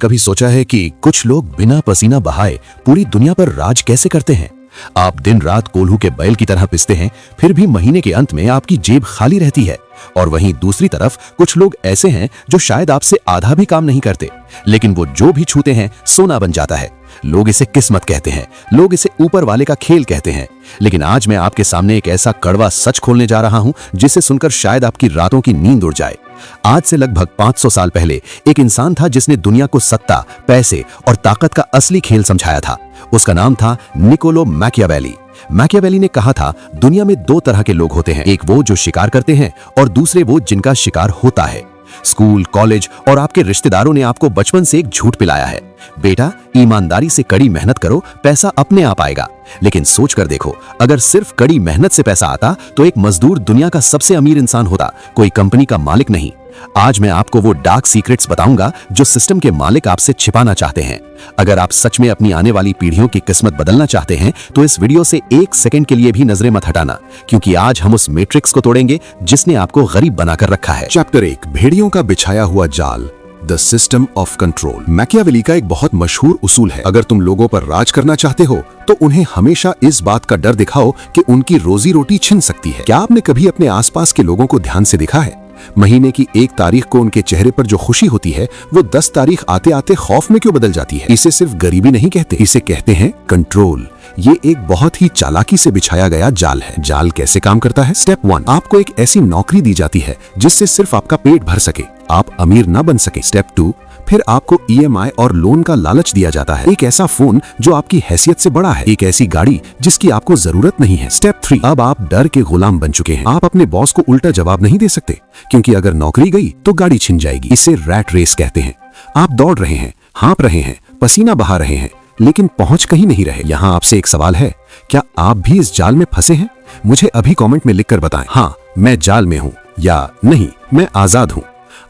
कभी सोचा है कि कुछ लोग बिना पसीना बहाए पूरी दुनिया पर राज कैसे करते हैं? आप दिन रात कोल्हू के बैल की तरह पिसते हैं, फिर भी महीने के अंत में आपकी जेब खाली रहती है। और वहीं दूसरी तरफ कुछ लोग ऐसे हैं जो शायद आपसे आधा भी काम नहीं करते, लेकिन वो जो भी छूते हैं सोना बन जाता है। लोग इसे किस्मत कहते हैं, लोग इसे ऊपर वाले का खेल कहते हैं। लेकिन आज मैं आपके सामने एक ऐसा कड़वा सच खोलने जा रहा हूं जिसे सुनकर शायद आपकी रातों की नींद उड़ जाए। आज से लगभग 500 साल पहले एक इंसान था जिसने दुनिया को सत्ता, पैसे और ताकत का असली खेल समझाया था। उसका नाम था निकोलो मैकियावेली। मैकियावेली ने कहा था, दुनिया में दो तरह के लोग होते हैं, एक वो जो शिकार करते हैं और दूसरे वो जिनका शिकार होता है। स्कूल, कॉलेज और आपके रिश्तेदारों ने आपको बचपन से एक झूठ पिलाया है, बेटा ईमानदारी से कड़ी मेहनत करो, पैसा अपने आप आएगा। लेकिन सोच कर देखो, अगर सिर्फ कड़ी मेहनत से पैसा आता तो एक मजदूर दुनिया का सबसे अमीर इंसान होता, कोई कंपनी का मालिक नहीं। आज मैं आपको वो डार्क सीक्रेट्स बताऊंगा जो सिस्टम के मालिक आपसे छिपाना चाहते हैं। अगर आप सच में अपनी आने वाली पीढ़ियों की किस्मत बदलना चाहते हैं तो इस वीडियो से एक सेकंड के लिए भी नजरें मत हटाना, क्योंकि आज हम उस मैट्रिक्स को तोड़ेंगे जिसने आपको गरीब बनाकर रखा है। चैप्टर 1, भेड़ियों का बिछाया हुआ जाल, the system of control. Machiavelli का एक बहुत मशहूर उसूल है, अगर तुम लोगों पर राज करना चाहते हो तो उन्हें हमेशा इस बात का डर दिखाओ कि उनकी रोजी रोटी छिन सकती है। क्या आपने कभी अपने आसपास के लोगों को ध्यान से देखा है? महीने की 1 तारीख को उनके चेहरे पर जो खुशी होती है वो 10 तारीख आते आते खौफ में क्यों बदल जाती है? इसे सिर्फ गरीबी नहीं कहते, इसे कहते हैं कंट्रोल। ये एक बहुत ही चालाकी से बिछाया गया जाल है। जाल कैसे काम करता है? स्टेप 1, आपको एक ऐसी नौकरी दी जाती है जिससे सिर्फ आपका पेट भर सके, आप अमीर ना बन सके। स्टेप 2, फिर आपको EMI और लोन का लालच दिया जाता है, एक ऐसा फोन जो आपकी हैसियत से बड़ा है, एक ऐसी गाड़ी जिसकी आपको जरूरत नहीं है। स्टेप 3, अब आप डर के गुलाम बन चुके हैं। आप अपने बॉस को उल्टा जवाब नहीं दे सकते, क्योंकि अगर नौकरी गई तो गाड़ी छिन जाएगी। इसे रैट रेस कहते हैं। आप दौड़ रहे हैं, हाँप रहे हैं, पसीना बहा रहे हैं, लेकिन पहुंच कहीं नहीं रहे। यहाँ आपसे एक सवाल है, क्या आप भी इस जाल में फंसे हैं? मुझे अभी कमेंट में लिखकर बताएं, हाँ मैं जाल में हूँ, या नहीं मैं आजाद हूँ।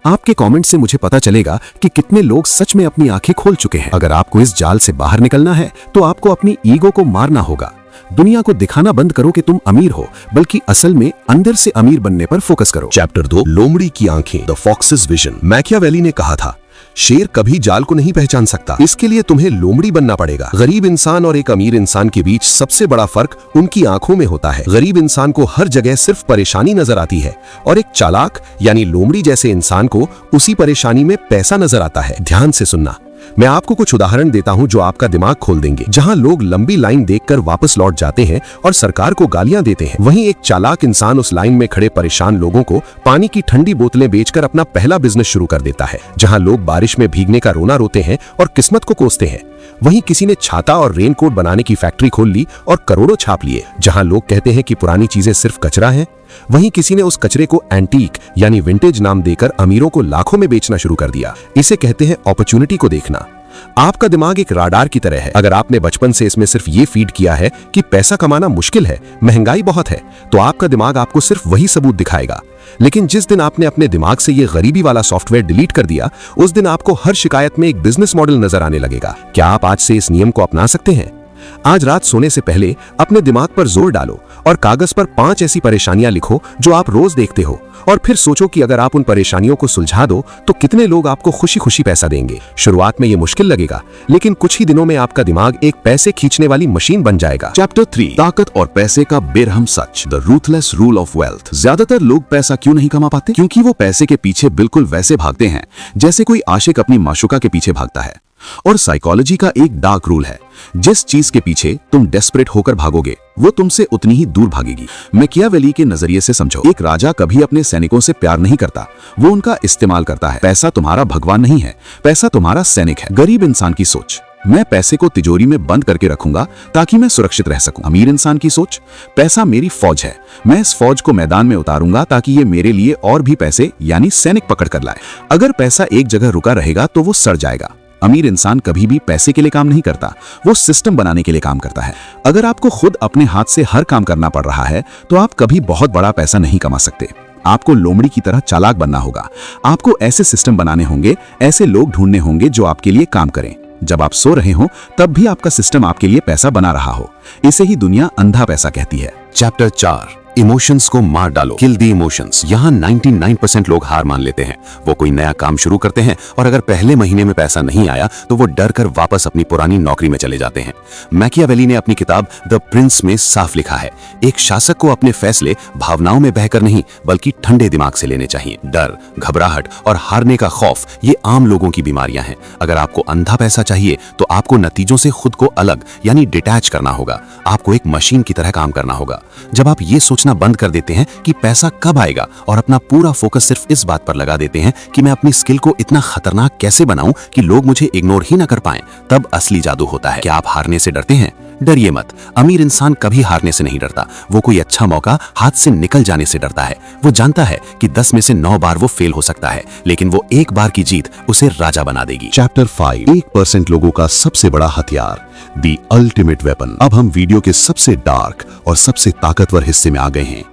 आपके कमेंट से मुझे पता चलेगा कि कितने लोग सच में अपनी आंखें खोल चुके हैं। अगर आपको इस जाल से बाहर निकलना है तो आपको अपनी ईगो को मारना होगा। दुनिया को दिखाना बंद करो कि तुम अमीर हो, बल्कि असल में अंदर से अमीर बनने पर फोकस करो। चैप्टर 2, लोमड़ी की आंखें, द फॉक्सेस विजन। मैकियावेली ने कहा था, शेर कभी जाल को नहीं पहचान सकता, इसके लिए तुम्हें लोमड़ी बनना पड़ेगा। गरीब इंसान और एक अमीर इंसान के बीच सबसे बड़ा फर्क उनकी आंखों में होता है। गरीब इंसान को हर जगह सिर्फ परेशानी नजर आती है और एक चालाक यानी लोमड़ी जैसे इंसान को उसी परेशानी में पैसा नजर आता है। ध्यान से सुनना, मैं आपको कुछ उदाहरण देता हूं जो आपका दिमाग खोल देंगे। जहां लोग लंबी लाइन देखकर वापस लौट जाते हैं और सरकार को गालियां देते हैं, वहीं एक चालाक इंसान उस लाइन में खड़े परेशान लोगों को पानी की ठंडी बोतलें बेचकर अपना पहला बिजनेस शुरू कर देता है। जहां लोग बारिश में भीगने का रोना रोते हैं और किस्मत को कोसते हैं, वहीं किसी ने छाता और रेनकोट बनाने की फैक्ट्री खोल ली और करोड़ों छाप लिए। जहां लोग कहते हैं कि पुरानी चीजें सिर्फ कचरा है, वहीं किसी ने उस कचरे को एंटीक यानी विंटेज नाम देकर अमीरों को लाखों में बेचना शुरू कर दिया। इसे कहते हैं अपॉर्चुनिटी को देखना। आपका दिमाग एक राडार की तरह है। अगर आपने बचपन से इसमें सिर्फ ये फीड किया है कि पैसा कमाना मुश्किल है, महंगाई बहुत है, तो आपका दिमाग आपको सिर्फ वही सबूत दिखाएगा। लेकिन जिस दिन आपने अपने दिमाग से ये गरीबी वाला सॉफ्टवेयर डिलीट कर दिया, उस दिन आपको हर शिकायत में एक बिजनेस मॉडल नजर आने लगेगा। क्या आप आज से इस नियम को अपना सकते हैं? आज रात सोने से पहले अपने दिमाग पर जोर डालो और कागज पर 5 ऐसी परेशानियां लिखो जो आप रोज देखते हो, और फिर सोचो कि अगर आप उन परेशानियों को सुलझा दो तो कितने लोग आपको खुशी खुशी पैसा देंगे। शुरुआत में ये मुश्किल लगेगा, लेकिन कुछ ही दिनों में आपका दिमाग एक पैसे खींचने वाली मशीन बन जाएगा। चैप्टर 3, ताकत और पैसे का बेरहम सच, the ruthless rule of wealth. ज्यादातर लोग पैसा क्यों नहीं कमा पाते? क्योंकि वो पैसे के पीछे बिल्कुल वैसे भागते हैं जैसे कोई आशिक अपनी माशूका के पीछे भागता है। और साइकोलॉजी का एक डार्क रूल है, जिस चीज के पीछे तुम डेस्परेट होकर भागोगे वो तुमसे उतनी ही दूर भागेगी। मैकियावेली के नजरिए से समझो, एक राजा कभी अपने सैनिकों से प्यार नहीं करता, वो उनका इस्तेमाल करता है। पैसा तुम्हारा भगवान नहीं है, पैसा तुम्हारा सैनिक है। गरीब इंसान की सोच, मैं पैसे को तिजोरी में बंद करके रखूंगा ताकि मैं सुरक्षित रह सकूं। अमीर इंसान की सोच, पैसा मेरी फौज है, मैं इस फौज को मैदान में उतारूंगा ताकि ये मेरे लिए और भी पैसे यानी सैनिक पकड़ कर लाए। अगर पैसा एक जगह रुका रहेगा तो वो सड़ जाएगा। अमीर इंसान कभी भी पैसे के लिए काम नहीं करता, वो सिस्टम बनाने के लिए काम करता है। अगर आपको खुद अपने हाथ से हर काम करना पड़ रहा है तो आप कभी बहुत बड़ा पैसा नहीं कमा सकते। आपको लोमड़ी की तरह चालाक बनना होगा। आपको ऐसे सिस्टम बनाने होंगे, ऐसे लोग ढूंढने होंगे जो आपके लिए काम करें। जब आप सो रहे हो तब भी आपका सिस्टम आपके लिए पैसा बना रहा हो। इसे ही दुनिया अंधा पैसा कहती है। चैप्टर 4, इमोशंस को मार डालो, किल दी इमोशंस। यहाँ 99% लोग हार मान लेते हैं। वो कोई नया काम शुरू करते हैं और अगर पहले महीने में पैसा नहीं आया तो वो डर कर वापस अपनी पुरानी नौकरी में चले जाते हैं। मैकियावेली ने अपनी किताब द प्रिंस में साफ लिखा है, एक शासक को अपने फैसले भावनाओं में बहकर नहीं बल्कि ठंडे दिमाग से लेने चाहिए। डर, घबराहट और हारने का खौफ ये आम लोगों की बीमारियां हैं। अगर आपको अंधा पैसा चाहिए तो आपको नतीजों से खुद को अलग यानी डिटैच करना होगा। आपको एक मशीन की तरह काम करना होगा। जब आप ये सोचना बंद कर देते हैं कि पैसा कब आएगा और अपना पूरा फोकस सिर्फ इस बात पर लगा देते हैं कि मैं अपनी स्किल को इतना खतरनाक कैसे बनाऊं कि लोग मुझे इग्नोर ही ना कर पाएं, तब असली जादू होता है। क्या आप हारने से डरते हैं? डरिए मत। अमीर इंसान कभी हारने से नहीं डरता। वो कोई अच्छा मौका हाथ से निकल जाने से डरता है। वो जानता है कि 10 में से 9 बार वो फेल हो सकता है, लेकिन वो एक बार की जीत उसे राजा बना देगी। चैप्टर 5, 1% लोगों का सबसे बड़ा हथियार, द अल्टीमेट वेपन। अब हम वीडियो के सबसे डार्क और सबसे ताकतवर हिस्से में आ गए हैं।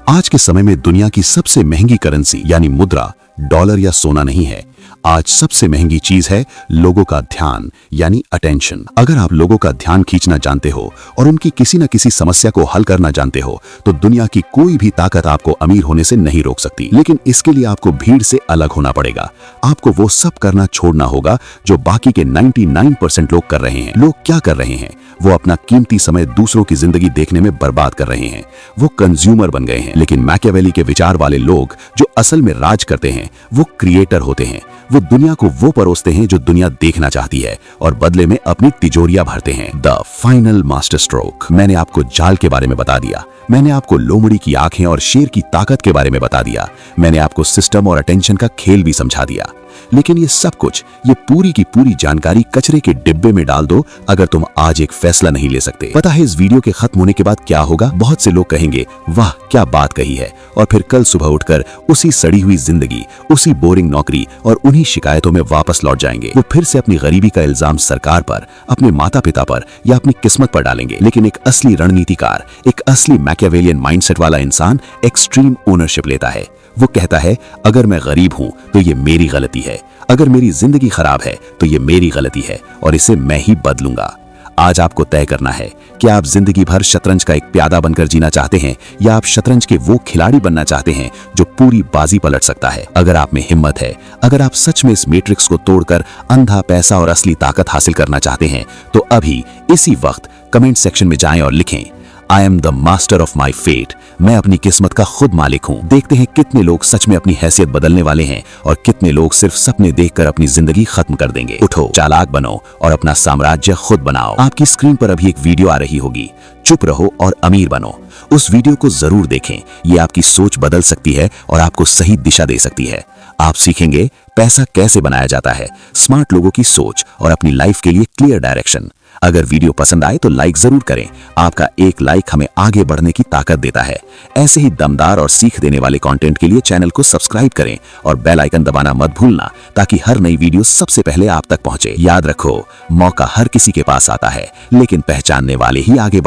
आज के समय में दुनिया की सबसे महंगी करेंसी यानी मुद्रा डॉलर या सोना नहीं है। आज सबसे महंगी चीज है लोगों का ध्यान यानी अटेंशन। अगर आप लोगों का ध्यान खींचना जानते हो और उनकी किसी न किसी समस्या को हल करना जानते हो तो दुनिया की कोई भी ताकत आपको अमीर होने से नहीं रोक सकती। लेकिन इसके लिए आपको भीड़ से अलग होना पड़ेगा। आपको वो सब करना छोड़ना होगा जो बाकी के 99% लोग कर रहे हैं। लोग क्या कर रहे हैं? वो अपना कीमती समय दूसरों की जिंदगी देखने में बर्बाद कर रहे हैं। वो कंज्यूमर बन गए हैं। लेकिन मैकियावेली के विचार वाले लोग जो असल में राज करते हैं वो क्रिएटर होते हैं। वो दुनिया को वो परोसते हैं जो दुनिया देखना चाहती है और बदले में अपनी तिजोरियां भरते हैं। The final master stroke. मैंने आपको जाल के बारे में बता दिया। मैंने आपको लोमड़ी की आंखें और शेर की ताकत के बारे में बता दिया। मैंने आपको सिस्टम और अटेंशन का खेल भी समझा दिया। लेकिन ये सब कुछ, ये पूरी की पूरी जानकारी कचरे के डिब्बे में डाल दो अगर तुम आज एक फैसला नहीं ले सकते। पता है इस वीडियो के खत्म होने के बाद क्या होगा? बहुत से लोग कहेंगे वाह क्या बात कही है, और फिर कल सुबह उठकर उसी सड़ी हुई जिंदगी, उसी बोरिंग नौकरी और उन्हीं शिकायतों में वापस लौट जाएंगे। वो फिर से अपनी गरीबी का इल्जाम सरकार पर, अपने माता पिता पर या अपनी किस्मत पर डालेंगे। लेकिन एक असली रणनीतिकार, एक असली मैकियावेलियन माइंडसेट वाला इंसान एक्सट्रीम ओनरशिप लेता है। वो कहता है अगर मैं गरीब हूं तो ये मेरी गलती है, अगर मेरी जिंदगी खराब है तो ये मेरी गलती है और इसे मैं ही बदलूंगा। आज आपको तय करना है कि आप जिंदगी भर शतरंज का एक प्यादा बनकर जीना चाहते हैं या आप शतरंज के वो खिलाड़ी बनना चाहते हैं जो पूरी बाजी पलट सकता है। अगर आप में हिम्मत है, अगर आप सच में इस मैट्रिक्स को तोड़कर अंधा पैसा और असली ताकत हासिल करना चाहते हैं तो अभी इसी वक्त कमेंट सेक्शन में जाएं और लिखें I am the master of my fate. मैं अपनी किस्मत का खुद मालिक हूँ। देखते हैं कितने लोग सच में अपनी हैसियत बदलने वाले हैं और कितने लोग सिर्फ सपने देखकर अपनी जिंदगी खत्म कर देंगे। उठो, चालाक बनो और अपना साम्राज्य खुद बनाओ। आपकी स्क्रीन पर अभी एक वीडियो आ रही होगी, चुप रहो और अमीर बनो। उस वीडियो को जरूर देखें। ये आपकी सोच बदल सकती है और आपको सही दिशा दे सकती है। आप सीखेंगे पैसा कैसे बनाया जाता है, स्मार्ट लोगों की सोच और अपनी लाइफ के लिए क्लियर डायरेक्शन। अगर वीडियो पसंद आए तो लाइक जरूर करें। आपका एक लाइक हमें आगे बढ़ने की ताकत देता है। ऐसे ही दमदार और सीख देने वाले कंटेंट के लिए चैनल को सब्सक्राइब करें और बेल आइकन दबाना मत भूलना ताकि हर नई वीडियो सबसे पहले आप तक पहुंचे। याद रखो, मौका हर किसी के पास आता है लेकिन पहचानने वाले ही आगे